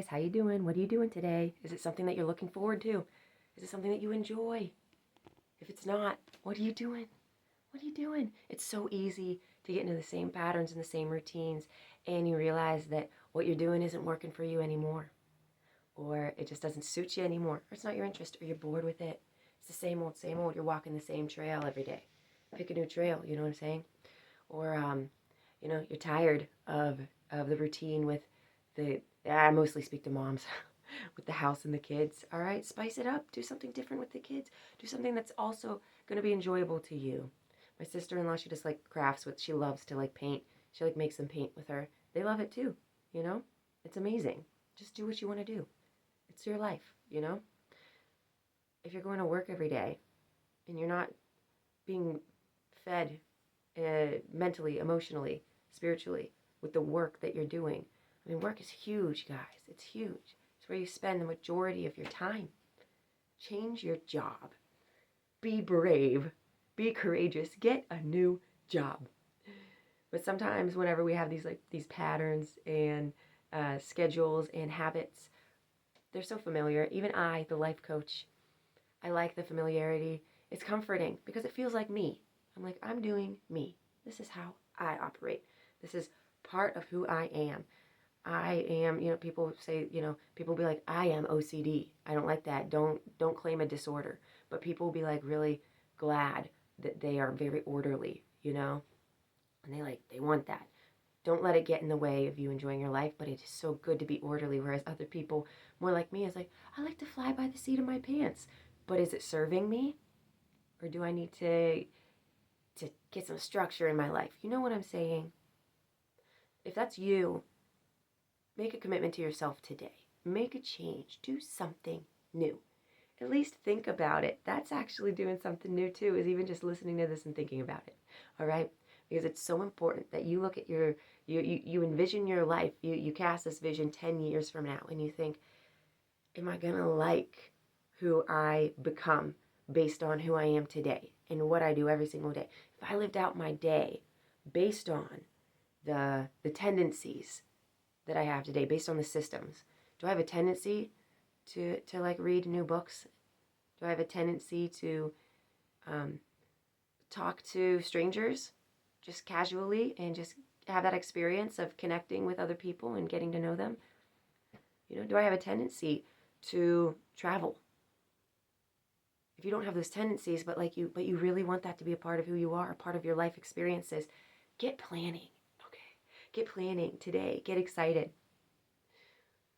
guys. How you doing? What are you doing today? Is it something that you're looking forward to? Is it something that you enjoy? If it's not, what are you doing? What are you doing? It's so easy to get into the same patterns and the same routines, and you realize that what you're doing isn't working for you anymore, or it just doesn't suit you anymore, or it's not your interest, or you're bored with it. It's the same old, same old. You're walking the same trail every day. Pick a new trail, you know what I'm saying? Or you're tired of the routine with the. I mostly speak to moms with the house and the kids. All right, spice it up. Do something different with the kids. Do something that's also going to be enjoyable to you. My sister-in-law, she just like crafts with. She loves to like paint. She like makes them paint with her. They love it too. You know, it's amazing. Just do what you want to do. It's your life. You know, if you're going to work every day and you're not being fed mentally, emotionally, spiritually with the work that you're doing. I mean, work is huge, guys. It's huge. It's where you spend the majority of your time. Change your job. Be brave. Be courageous. Get a new job. But sometimes, whenever we have these patterns and schedules and habits, they're so familiar. Even I, the life coach, I like the familiarity. It's comforting because it feels like me. I'm like, I'm doing me. This is how I operate. This is part of who I am. I am, people say, people be like, I am OCD. I don't like that. Don't claim a disorder. But people will be like really glad that they are very orderly, And they want that. Don't let it get in the way of you enjoying your life, but it is so good to be orderly. Whereas other people, more like me, is like, I like to fly by the seat of my pants. But is it serving me? Or do I need to get some structure in my life? You know what I'm saying? If that's you, make a commitment to yourself today. Make a change. Do something new. At least think about it. That's actually doing something new too, is even just listening to this and thinking about it. All right? Because it's so important that you look at you envision your life. You cast this vision 10 years from now and you think, am I going to like who I become based on who I am today and what I do every single day? If I lived out my day based on the tendencies that I have today, based on the systems, do I have a tendency to like read new books? Do I have a tendency to talk to strangers just casually and just have that experience of connecting with other people and getting to know them? Do I have a tendency to travel? If you don't have those tendencies, but you really want that to be a part of who you are, a part of your life experiences, get planning. Okay, get planning today. Get excited.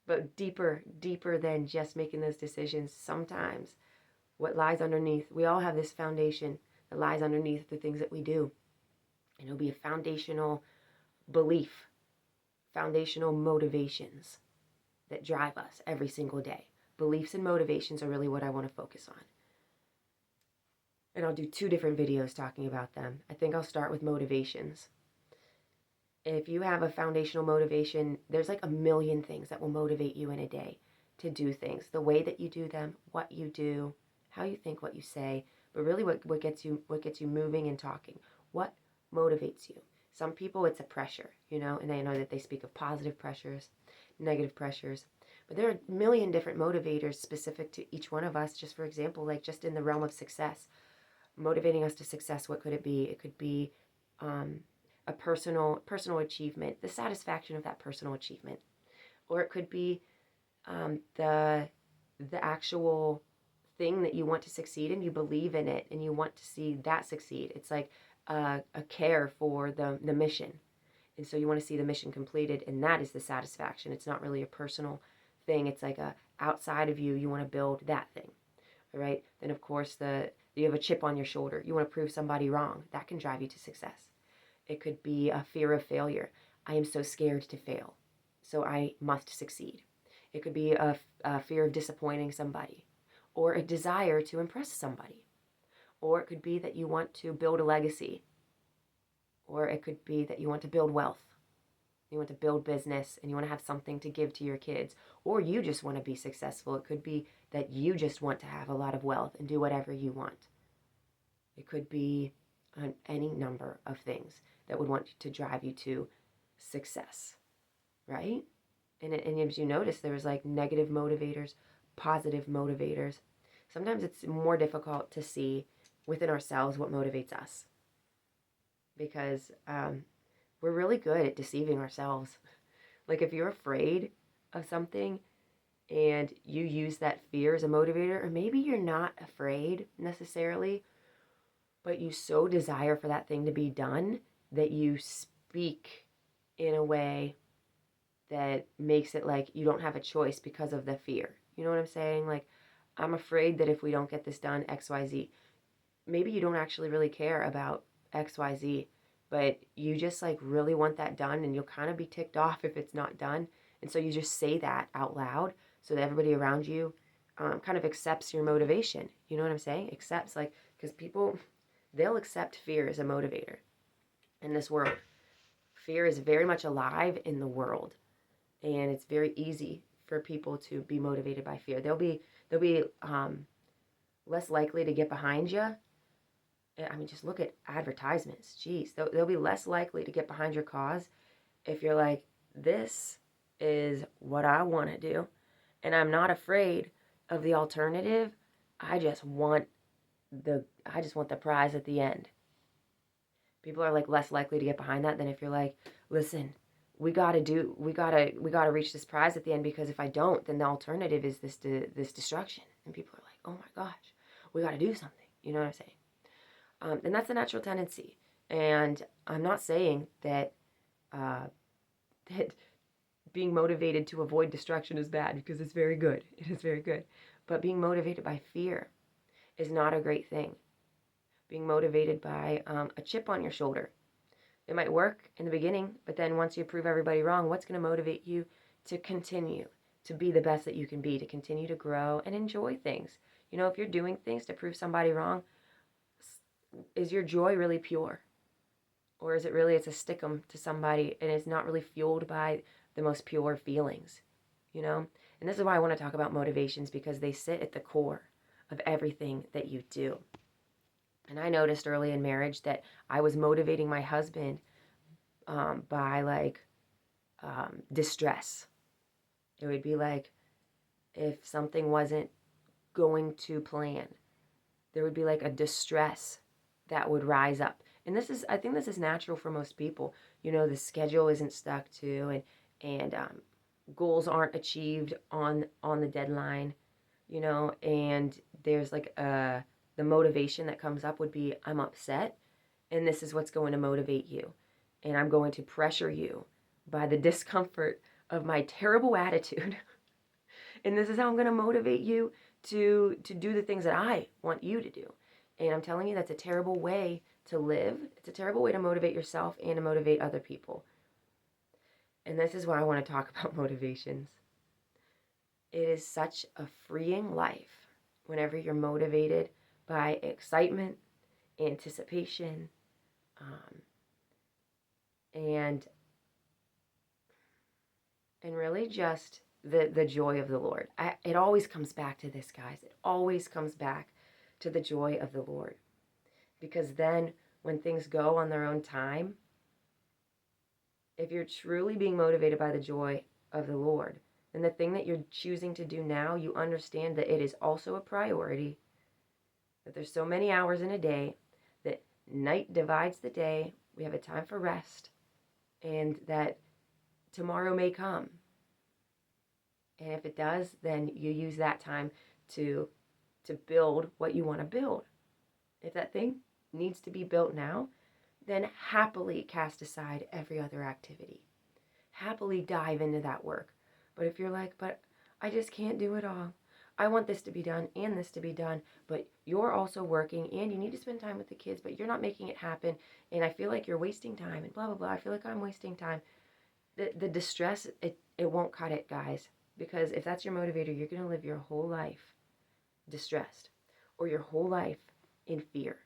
But deeper than just making those decisions, sometimes what lies underneath, we all have this foundation that lies underneath the things that we do. And it'll be a foundational belief, foundational motivations that drive us every single day. Beliefs and motivations are really what I want to focus on. And I'll do 2 different videos talking about them. I think I'll start with motivations. If you have a foundational motivation, there's like a million things that will motivate you in a day to do things. The way that you do them, what you do, how you think, what you say, but really what gets you moving and talking. What motivates you? Some people, it's a pressure, and I know that they speak of positive pressures, negative pressures, but there are a million different motivators specific to each one of us. Just for example, like just in the realm of success, motivating us to success, what could it be? It could be a personal achievement, the satisfaction of that personal achievement, or it could be the actual thing that you want to succeed in. You believe in it and you want to see that succeed. It's like a care for the mission, and so you want to see the mission completed, and that is the satisfaction. It's not really a personal thing. It's like a outside of you. You want to build that thing, all right? Then of course you have a chip on your shoulder. You want to prove somebody wrong. That can drive you to success. It could be a fear of failure. I am so scared to fail, so I must succeed. It could be a fear of disappointing somebody, or a desire to impress somebody. Or it could be that you want to build a legacy, or it could be that you want to build wealth. You want to build business and you want to have something to give to your kids, or you just want to be successful. It could be that you just want to have a lot of wealth and do whatever you want. It could be any number of things that would want to drive you to success, right? And as you notice, there was like negative motivators, positive motivators. Sometimes it's more difficult to see within ourselves what motivates us because we're really good at deceiving ourselves. Like if you're afraid of something and you use that fear as a motivator, or maybe you're not afraid necessarily, but you so desire for that thing to be done that you speak in a way that makes it like you don't have a choice because of the fear. You know what I'm saying? Like, I'm afraid that if we don't get this done, XYZ. Maybe you don't actually really care about XYZ, but you just like really want that done and you'll kind of be ticked off if it's not done. And so you just say that out loud so that everybody around you kind of accepts your motivation. You know what I'm saying? Accepts, like, because people, they'll accept fear as a motivator in this world. Fear is very much alive in the world, and it's very easy for people to be motivated by fear. They'll be less likely to get behind you. I mean, just look at advertisements. Jeez, they'll be less likely to get behind your cause if you're like, this is what I want to do, and I'm not afraid of the alternative. I just want the prize at the end. People are like less likely to get behind that than if you're like, listen, we gotta reach this prize at the end, because if I don't, then the alternative is this destruction. And people are like, oh my gosh, we gotta do something. You know what I'm saying? And that's a natural tendency. And I'm not saying that that being motivated to avoid destruction is bad, because it's very good. It is very good. But being motivated by fear is not a great thing. Being motivated by a chip on your shoulder. It might work in the beginning, but then once you prove everybody wrong, what's going to motivate you to continue to be the best that you can be, to continue to grow and enjoy things? You know, if you're doing things to prove somebody wrong, is your joy really pure? Or is it really, it's a stickum to somebody and it's not really fueled by the most pure feelings, you know? And this is why I want to talk about motivations, because they sit at the core of everything that you do. And I noticed early in marriage that I was motivating my husband by like distress. It would be like if something wasn't going to plan, there would be like a distress that would rise up. And I think this is natural for most people. You know, the schedule isn't stuck to, and goals aren't achieved on the deadline. You know, and there's like the motivation that comes up would be, I'm upset, and this is what's going to motivate you. And I'm going to pressure you by the discomfort of my terrible attitude. And this is how I'm going to motivate you to do the things that I want you to do. And I'm telling you, that's a terrible way to live. It's a terrible way to motivate yourself and to motivate other people. And this is why I want to talk about motivations. It is such a freeing life whenever you're motivated by excitement, anticipation, and really just the joy of the Lord. It always comes back to this, guys. It always comes back to the joy of the Lord. Because then when things go on their own time, if you're truly being motivated by the joy of the Lord, then the thing that you're choosing to do now, you understand that it is also a priority, that there's so many hours in a day, that night divides the day, we have a time for rest, and that tomorrow may come. And if it does, then you use that time to build what you want to build. If that thing needs to be built now, then happily cast aside every other activity. Happily dive into that work. But if you're like, but I just can't do it all. I want this to be done and this to be done, but you're also working and you need to spend time with the kids, but you're not making it happen, and I feel like you're wasting time and blah, blah, blah. I feel like I'm wasting time. The distress, it won't cut it, guys. Because if that's your motivator, you're going to live your whole life distressed, or your whole life in fear.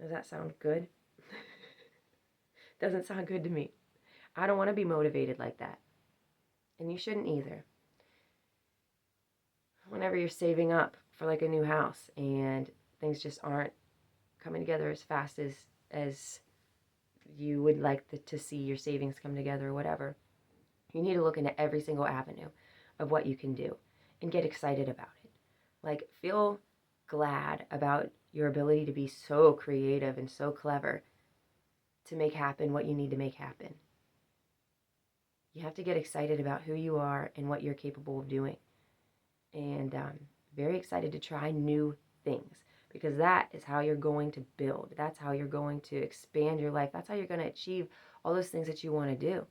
Does that sound good? Doesn't sound good to me. I don't want to be motivated like that. And you shouldn't either. Whenever you're saving up for like a new house and things just aren't coming together as fast as you would like to see your savings come together or whatever, You need to look into every single avenue of what you can do and get excited about it. Like, feel glad about your ability to be so creative and so clever to make happen what you need to make happen. You have to get excited about who you are and what you're capable of doing. And very excited to try new things, because that is how you're going to build. That's how you're going to expand your life. That's how you're going to achieve all those things that you want to do.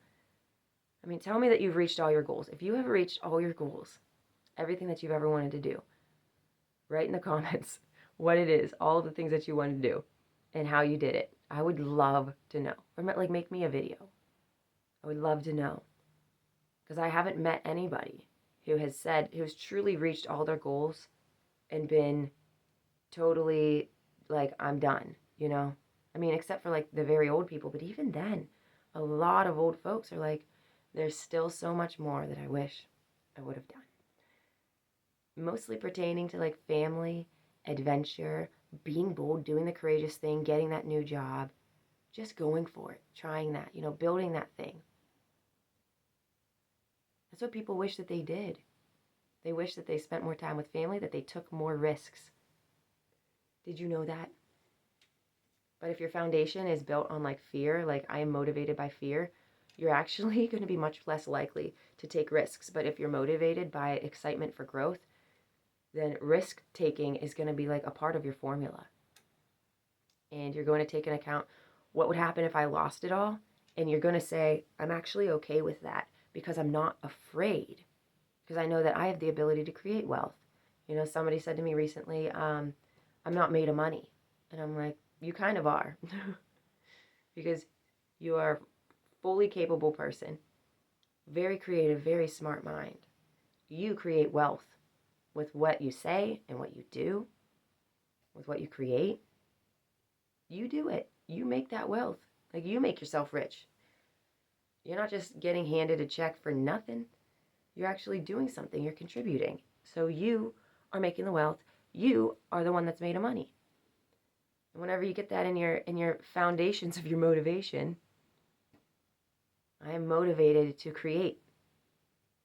I mean, tell me that you've reached all your goals. If you have reached all your goals, everything that you've ever wanted to do, write in the comments what it is, all of the things that you wanted to do and how you did it. I would love to know. Or like, make me a video. I would love to know. Because I haven't met anybody who has truly reached all their goals and been totally like, I'm done, you know? I mean, except for like the very old people, but even then, a lot of old folks are like, there's still so much more that I wish I would have done. Mostly pertaining to like family, adventure, being bold, doing the courageous thing, getting that new job, just going for it, trying that, building that thing. That's what people wish that they did. They wish that they spent more time with family, that they took more risks. Did you know that? But if your foundation is built on like fear, like I am motivated by fear, you're actually going to be much less likely to take risks. But if you're motivated by excitement for growth, then risk taking is going to be like a part of your formula. And you're going to take into account what would happen if I lost it all. And you're going to say, I'm actually okay with that because I'm not afraid. Because I know that I have the ability to create wealth. Somebody said to me recently, I'm not made of money. And I'm like, you kind of are. Because you are a fully capable person, very creative, very smart mind. You create wealth with what you say and what you do, with what you create. You do it. You make that wealth. Like, you make yourself rich. You're not just getting handed a check for nothing. You're actually doing something. You're contributing. So you are making the wealth. You are the one that's made of money. And whenever you get that in your foundations of your motivation, I am motivated to create.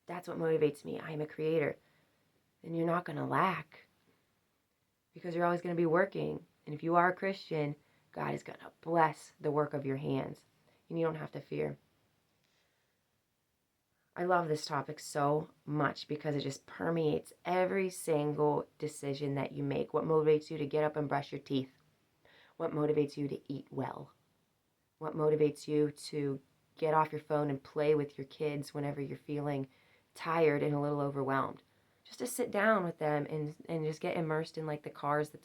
That's what motivates me. I am a creator. Then you're not going to lack, because you're always going to be working. And if you are a Christian, God is going to bless the work of your hands, and you don't have to fear. I love this topic so much because it just permeates every single decision that you make. What motivates you to get up and brush your teeth? What motivates you to eat well? What motivates you to get off your phone and play with your kids whenever you're feeling tired and a little overwhelmed? Just to sit down with them and just get immersed in like the cars that